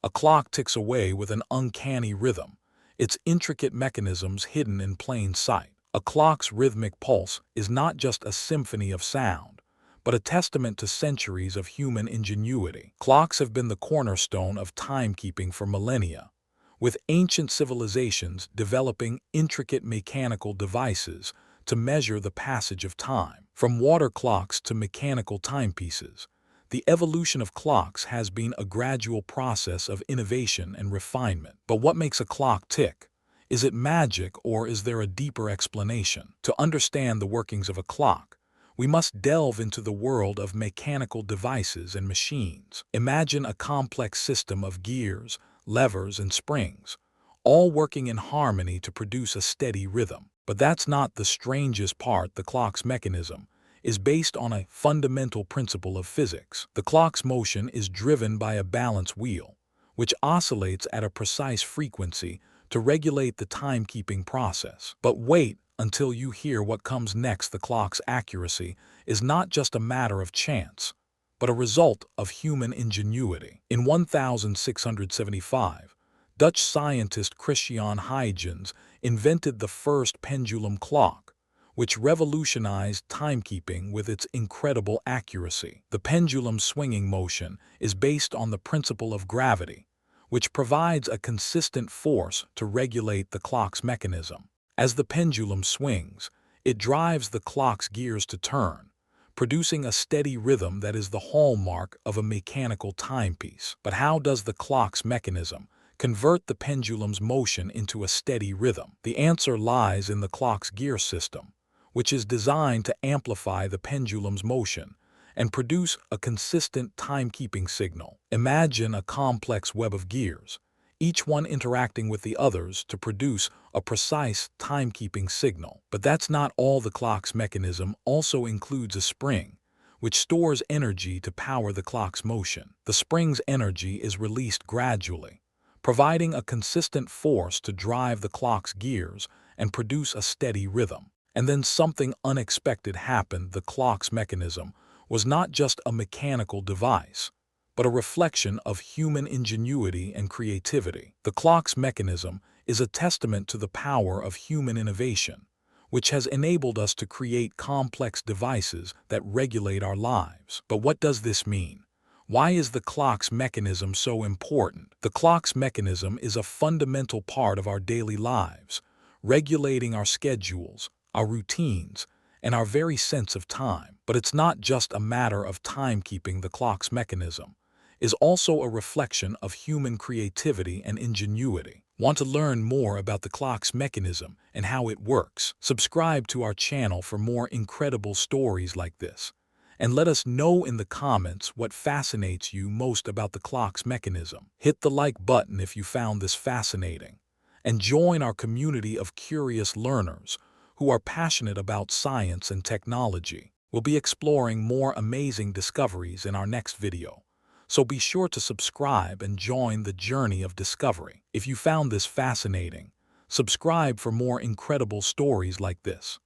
A clock ticks away with an uncanny rhythm, its intricate mechanisms hidden in plain sight. A clock's rhythmic pulse is not just a symphony of sound, but a testament to centuries of human ingenuity. Clocks have been the cornerstone of timekeeping for millennia, with ancient civilizations developing intricate mechanical devices to measure the passage of time. From water clocks to mechanical timepieces, the evolution of clocks has been a gradual process of innovation and refinement. But what makes a clock tick? Is it magic, or is there a deeper explanation? To understand the workings of a clock, we must delve into the world of mechanical devices and machines. Imagine a complex system of gears, levers, and springs, all working in harmony to produce a steady rhythm. But that's not the strangest part. The clock's mechanism is based on a fundamental principle of physics. The clock's motion is driven by a balance wheel, which oscillates at a precise frequency to regulate the timekeeping process. But wait until you hear what comes next. The clock's accuracy is not just a matter of chance, but a result of human ingenuity. In 1675, Dutch scientist Christian Huygens invented the first pendulum clock, which revolutionized timekeeping with its incredible accuracy. The pendulum's swinging motion is based on the principle of gravity, which provides a consistent force to regulate the clock's mechanism. As the pendulum swings, it drives the clock's gears to turn, producing a steady rhythm that is the hallmark of a mechanical timepiece. But how does the clock's mechanism convert the pendulum's motion into a steady rhythm? The answer lies in the clock's gear system, which is designed to amplify the pendulum's motion and produce a consistent timekeeping signal. Imagine a complex web of gears, each one interacting with the others to produce a precise timekeeping signal. But that's not all. The clock's mechanism also includes a spring, which stores energy to power the clock's motion. The spring's energy is released gradually, providing a consistent force to drive the clock's gears and produce a steady rhythm. And then something unexpected happened. The clock's mechanism was not just a mechanical device, but a reflection of human ingenuity and creativity. The clock's mechanism is a testament to the power of human innovation, which has enabled us to create complex devices that regulate our lives. But what does this mean? Why is the clock's mechanism so important? The clock's mechanism is a fundamental part of our daily lives, regulating our schedules, our routines, and our very sense of time. But it's not just a matter of timekeeping. The clock's mechanism is also a reflection of human creativity and ingenuity. Want to learn more about the clock's mechanism and how it works? Subscribe to our channel for more incredible stories like this. And let us know in the comments what fascinates you most about the clock's mechanism. Hit the like button if you found this fascinating, and join our community of curious learners who are passionate about science and technology. We'll be exploring more amazing discoveries in our next video, so be sure to subscribe and join the journey of discovery. If you found this fascinating, subscribe for more incredible stories like this.